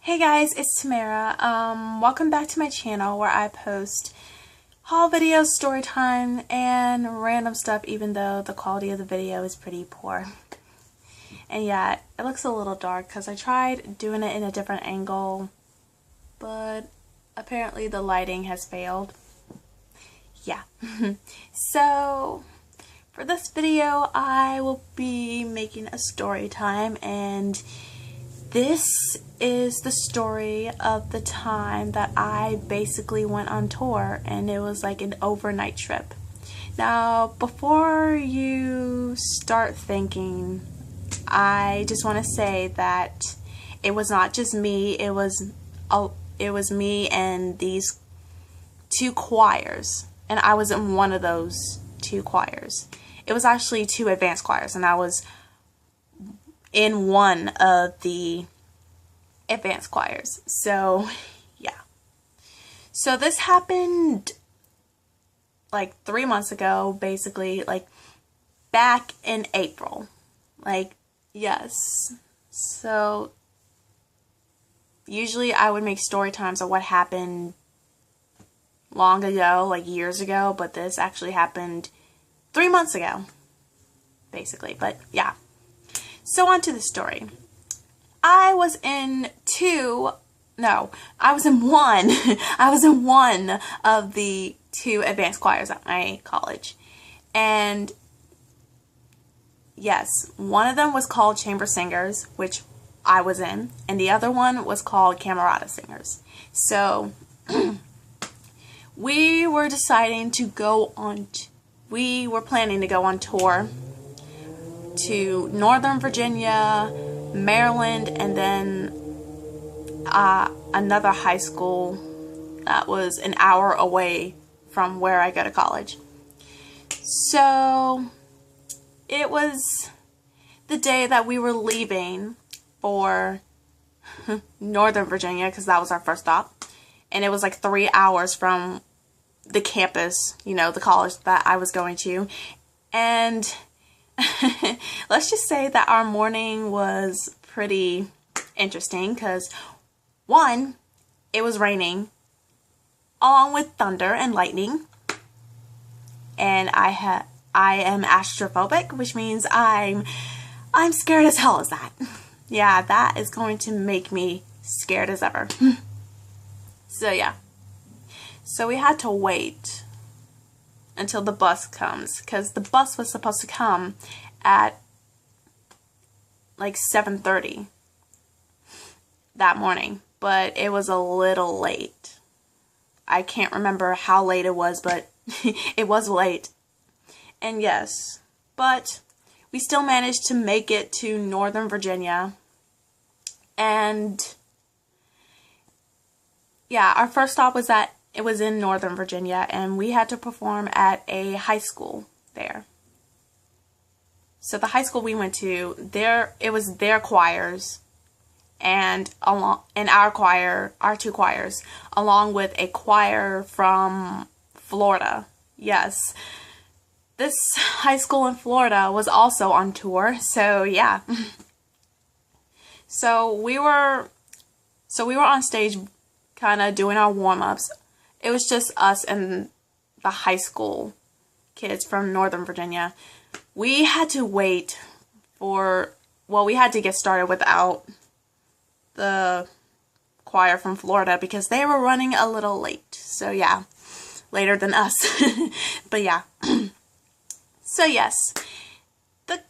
Hey guys, it's Tamara. Welcome back to my channel where I post haul videos, story time, and random stuff even though the quality of the video is pretty poor. And yeah, it looks a little dark because I tried doing it in a different angle, but apparently the lighting has failed. Yeah. So, for this video, I will be making a story time, and this is the story of the time that I basically went on tour, and it was like an overnight trip. Now, before you start thinking, I just want to say that it was not just me, it was me and these two choirs, and I was in one of those two choirs. It was actually two advanced choirs, and I was in one of the advanced choirs. So, yeah. So this happened like 3 months ago, basically, like back in April. Like, yes. So, usually I would make story times of what happened long ago, like years ago, but this actually happened 3 months ago, basically. But, yeah. So, on to the story. I was in one. I was in one of the two advanced choirs at my college. And yes, one of them was called Chamber Singers, which I was in, and the other one was called Camerata Singers. So we were planning to go on tour to Northern Virginia, Maryland, and then another high school that was an hour away from where I go to college. So it was the day that we were leaving for Northern Virginia, because that was our first stop, and it was like 3 hours from the campus, the college that I was going to. And let's just say that our morning was pretty interesting because, one, it was raining along with thunder and lightning, and I am astrophobic, which means I'm scared as hell as that. Yeah, that is going to make me scared as ever. So yeah, so we had to wait until the bus comes, because the bus was supposed to come at like 7:30 that morning, but it was a little late. I can't remember how late it was, but it was late. And yes, but we still managed to make it to Northern Virginia. And yeah, our first stop was in Northern Virginia, and we had to perform at a high school there. So the high school we went to, it was their choirs, and our two choirs, along with a choir from Florida. Yes, this high school in Florida was also on tour. So yeah, so we were on stage, kind of doing our warm-ups. It was just us and the high school kids from Northern Virginia. We had to wait we had to get started without the choir from Florida because they were running a little late. So yeah, later than us. But yeah. So yes, the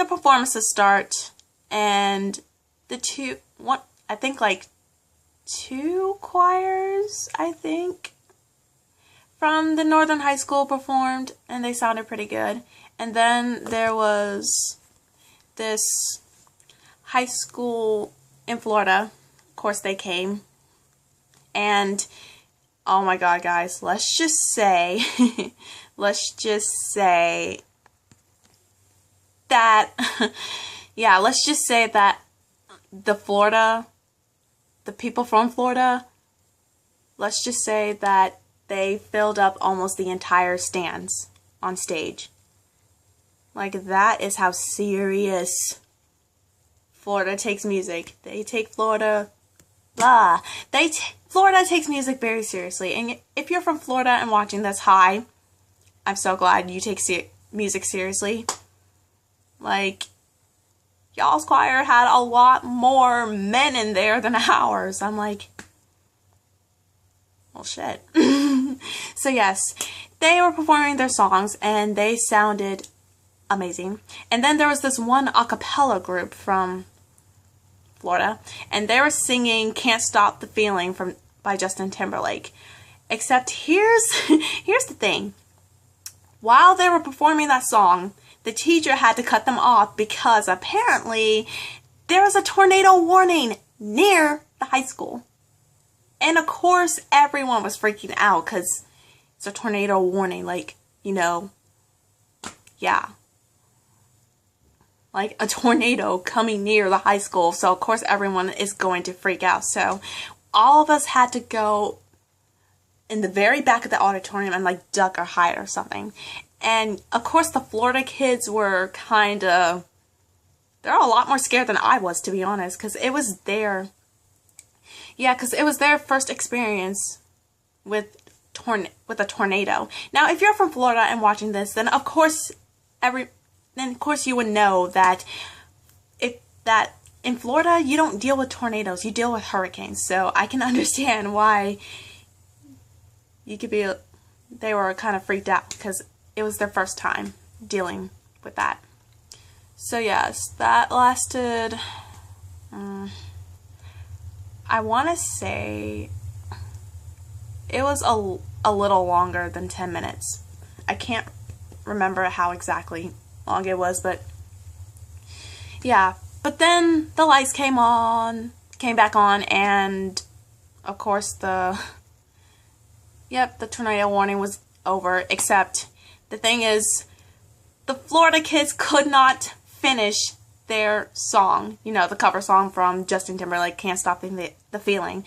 performances start, and two choirs, from the Northern High School performed, and they sounded pretty good. And then there was this high school in Florida. Of course, they came. And, oh my god, guys, let's just say that, yeah, let's just say that the people from Florida, let's just say that they filled up almost the entire stands on stage. Like, that is how serious Florida takes music. They take Florida blah. Florida takes music very seriously, and if you're from Florida and watching this, hi, I'm so glad you take music seriously. Like, y'all's choir had a lot more men in there than ours. I'm like, well, shit. So yes, they were performing their songs, and they sounded amazing. And then there was this one a cappella group from Florida, and they were singing "Can't Stop the Feeling" by Justin Timberlake. Except here's the thing. While they were performing that song, the teacher had to cut them off because apparently there was a tornado warning near the high school. And of course everyone was freaking out because it's a tornado warning, like, you know, yeah. Like a tornado coming near the high school, so of course everyone is going to freak out. So all of us had to go in the very back of the auditorium and like duck or hide or something. And of course the Florida kids were they're a lot more scared than I was, to be honest, because it was their first experience with a tornado. Now if you're from Florida and watching this, then of course you would know that in Florida you don't deal with tornadoes, you deal with hurricanes. So I can understand why they were kind of freaked out, because it was their first time dealing with that. So yes, that lasted, I want to say it was a little longer than 10 minutes. I can't remember how exactly long it was, but yeah. But then the lights came back on, and of course the tornado warning was over. Except the thing is, the Florida kids could not finish their song, you know, the cover song from Justin Timberlake, "Can't Stop the Feeling."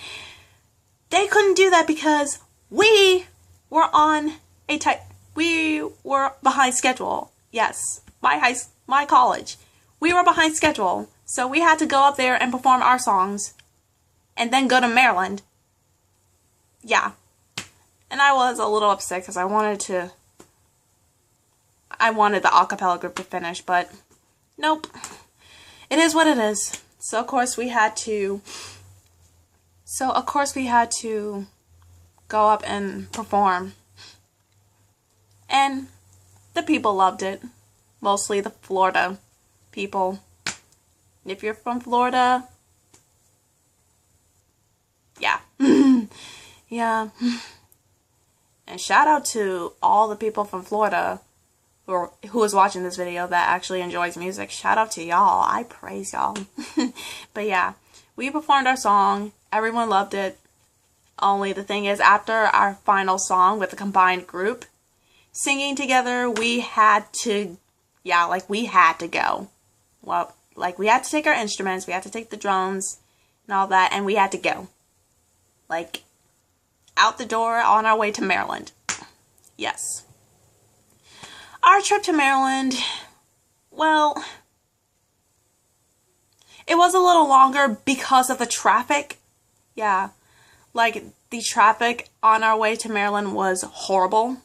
They couldn't do that because we were behind schedule. Yes, my college. We were behind schedule, so we had to go up there and perform our songs and then go to Maryland. Yeah. And I was a little upset because I wanted the a cappella group to finish, but nope. It is what it is. So of course we had to go up and perform. And the people loved it. Mostly the Florida people. If you're from Florida, yeah. Yeah. And shout out to all the people from Florida who is watching this video that actually enjoys music. Shout out to y'all. I praise y'all. But yeah, we performed our song. Everyone loved it. Only the thing is, after our final song with the combined group singing together, we had to go. Well, like, we had to take our instruments, we had to take the drums and all that, and we had to go. Like, out the door on our way to Maryland. Yes. Our trip to Maryland, well, it was a little longer because of the traffic. Yeah, like, the traffic on our way to Maryland was horrible.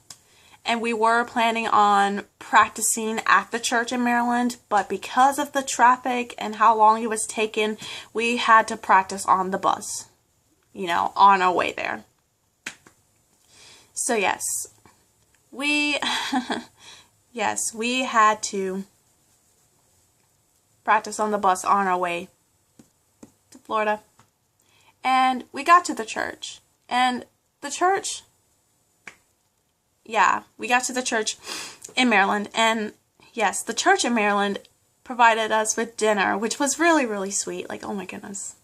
And we were planning on practicing at the church in Maryland, but because of the traffic and how long it was taking, we had to practice on the bus, you know, on our way there. So yes, we had to practice on the bus on our way to Florida. And we got to the church, and the church, yeah, we got to the church in Maryland, and yes, the church in Maryland provided us with dinner, which was really, really sweet. Like, oh my goodness.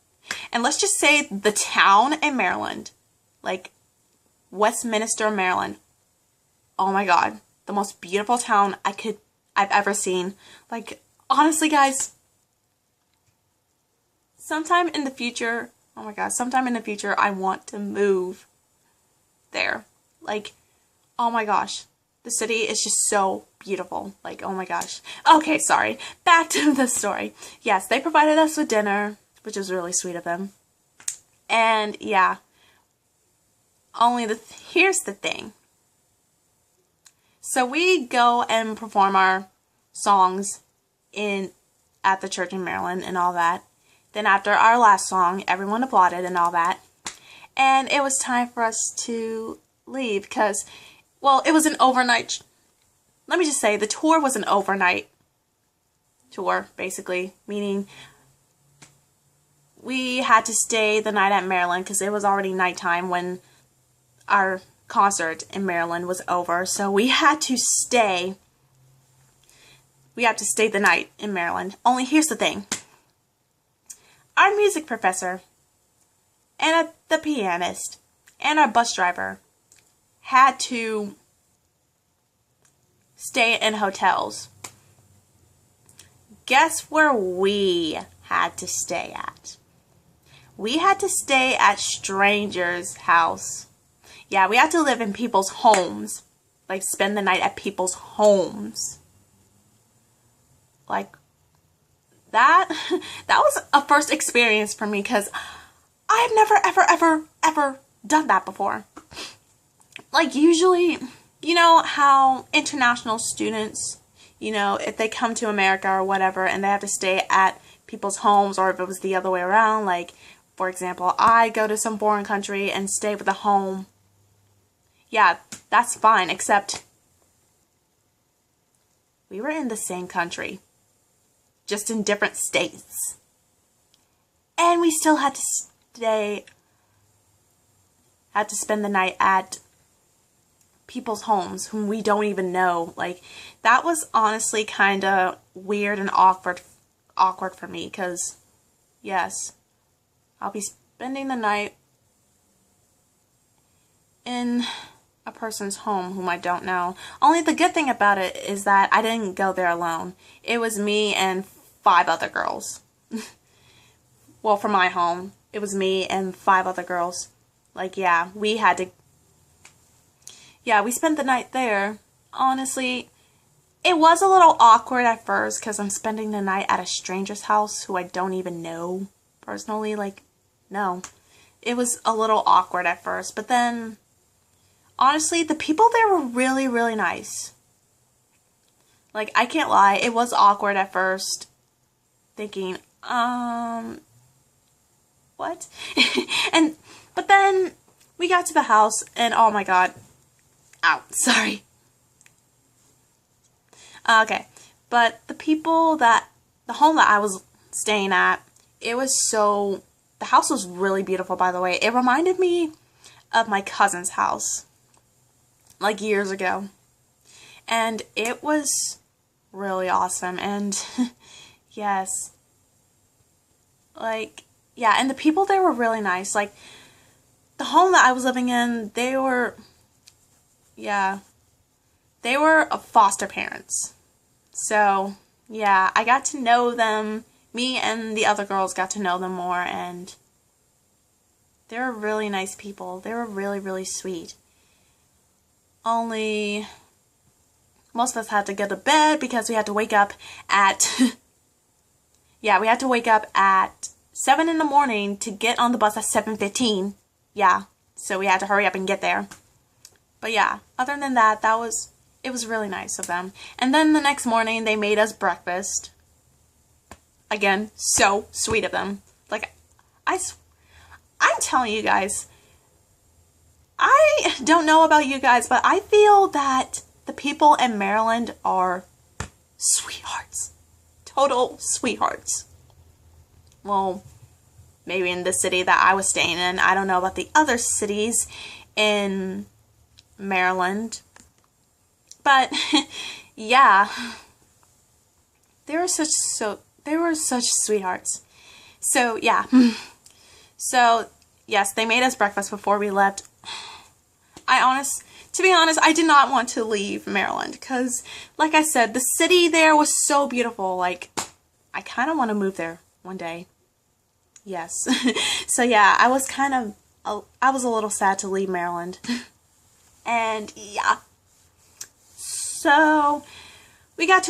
And let's just say the town in Maryland, like Westminster, Maryland, oh my god, the most beautiful town I've ever seen. Like, honestly, guys, sometime in the future, oh my god, sometime in the future, I want to move there. Like, oh my gosh, the city is just so beautiful. Like, oh my gosh. Okay, sorry. Back to the story. Yes, they provided us with dinner, which was really sweet of them. And yeah, here's the thing. So we go and perform our songs at the church in Maryland and all that. Then after our last song, everyone applauded and all that. And it was time for us to leave because, well, it was an overnight. Let me just say, the tour was an overnight tour, basically. Meaning we had to stay the night at Maryland because it was already nighttime when our concert in Maryland was over. So we had to stay. We had to stay the night in Maryland. Only here's the thing. Our music professor and the pianist and our bus driver had to stay in hotels. Guess where we had to stay at? We had to stay at strangers' house. Yeah, we had to live in people's homes. Like, spend the night at people's homes. Like, that was a first experience for me because I've never, ever done that before. Like, usually, you know how international students, you know, if they come to America or whatever and they have to stay at people's homes, or if it was the other way around, like, for example, I go to some foreign country and stay with a home. Yeah, that's fine, except we were in the same country, just in different states. And we still had to spend the night at people's homes whom we don't even know. Like, that was honestly kind of weird and awkward for me, because yes, I'll be spending the night in a person's home whom I don't know. Only the good thing about it is that I didn't go there alone. It was me and 5 other girls. Well, for my home, it was me and 5 other girls. Like, yeah, we spent the night there. Honestly, it was a little awkward at first because I'm spending the night at a stranger's house who I don't even know personally. Like, no. It was a little awkward at first, but then honestly, the people there were really, really nice. Like, I can't lie, it was awkward at first, thinking, what? But then we got to the house, and oh my god, ow, sorry. Okay, but the home that I was staying at, the house was really beautiful, by the way. It reminded me of my cousin's house, like years ago. And it was really awesome. And yes, like, yeah, and the people there were really nice. Like, the home that I was living in, they were foster parents. So, yeah, I got to know them. Me and the other girls got to know them more, and they were really nice people. They were really, really sweet. Only most of us had to go to bed because we had to wake up at we had to wake up at 7 in the morning to get on the bus at 7:15. Yeah, so we had to hurry up and get there. But yeah, other than that, it was really nice of them. And then the next morning, they made us breakfast. Again, so sweet of them. Like, I'm telling you guys, I don't know about you guys, but I feel that the people in Maryland are sweethearts. Total sweethearts. Well, maybe in the city that I was staying in. I don't know about the other cities in Maryland. But yeah, they were such sweethearts. So yeah. So yes, they made us breakfast before we left. To be honest, I did not want to leave Maryland because, like I said, the city there was so beautiful. Like, I kind of want to move there one day. Yes. So yeah, I was a little sad to leave Maryland. And yeah. So we got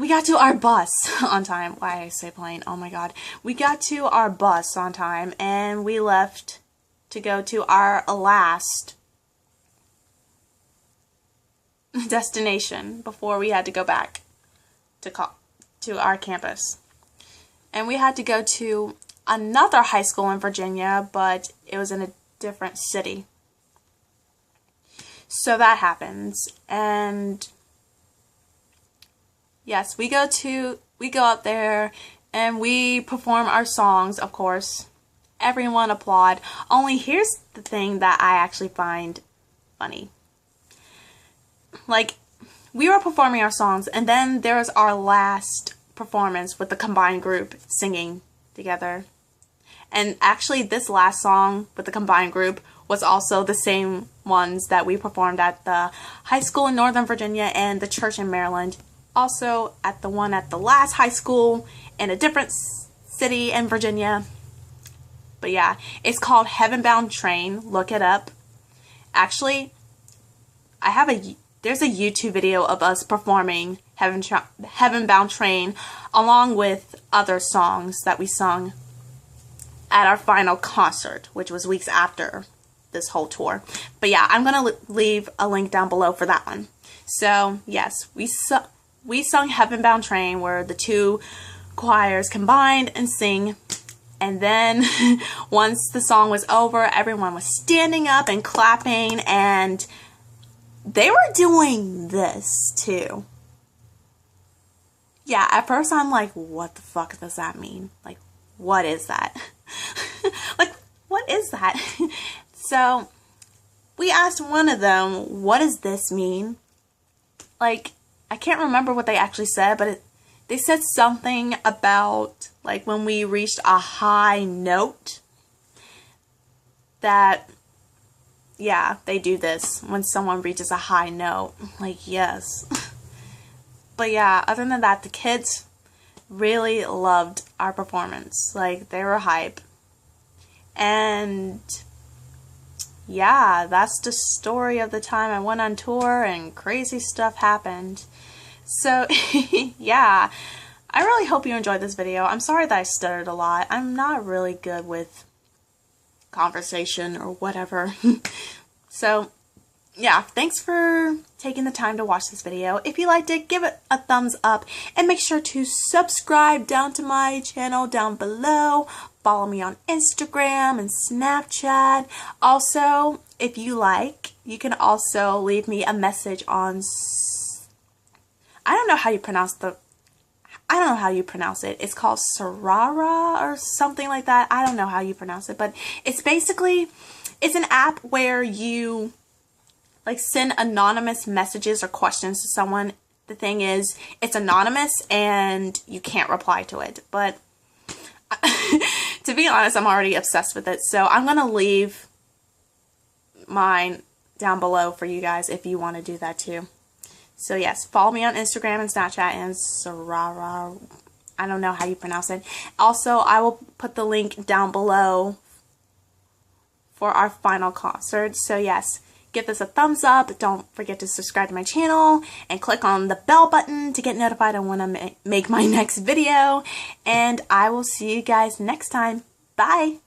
we got to our bus on time. Why I say plane? Oh my god. We got to our bus on time and we left to go to our last destination before we had to go back to our campus. And we had to go to another high school in Virginia, but it was in a different city. So that happens. And yes, we go out there and we perform our songs, of course. Everyone applaud. Only here's the thing that I actually find funny. Like, we were performing our songs, and then there was our last performance with the combined group singing together. And actually, this last song with the combined group was also the same ones that we performed at the high school in Northern Virginia and the church in Maryland. Also, at the one at the last high school in a different city in Virginia. But yeah, it's called Heaven Bound Train. Look it up. Actually, there's a YouTube video of us performing Heaven Bound Train along with other songs that we sung at our final concert, which was weeks after this whole tour. But yeah, I'm going to leave a link down below for that one. So yes, we sung Heaven Bound Train, where the two choirs combined and sing. And then once the song was over, everyone was standing up and clapping, and they were doing this too. Yeah, at first I'm like, what the fuck does that mean? Like, what is that? Like, what is that? So we asked one of them, what does this mean? Like, I can't remember what they actually said, but they said something about, like, when we reached a high note, that, yeah, they do this when someone reaches a high note. Like, yes. But yeah, other than that, the kids really loved our performance. Like, they were hype. And yeah, that's the story of the time I went on tour and crazy stuff happened. So yeah, I really hope you enjoyed this video. I'm sorry that I stuttered a lot. I'm not really good with conversation or whatever. So yeah, thanks for taking the time to watch this video. If you liked it, give it a thumbs up and make sure to subscribe down to my channel down below. Follow me on Instagram and Snapchat. Also, if you like, you can also leave me a message on I don't know how you pronounce it. It's called Sarahah or something like that. I don't know how you pronounce it, but it's an app where you like send anonymous messages or questions to someone. The thing is, it's anonymous and you can't reply to it. But to be honest, I'm already obsessed with it. So I'm going to leave mine down below for you guys if you want to do that too. So yes, follow me on Instagram and Snapchat and Sarahah. I don't know how you pronounce it. Also, I will put the link down below for our final concert. So yes, give this a thumbs up. Don't forget to subscribe to my channel and click on the bell button to get notified on when I make my next video. And I will see you guys next time. Bye!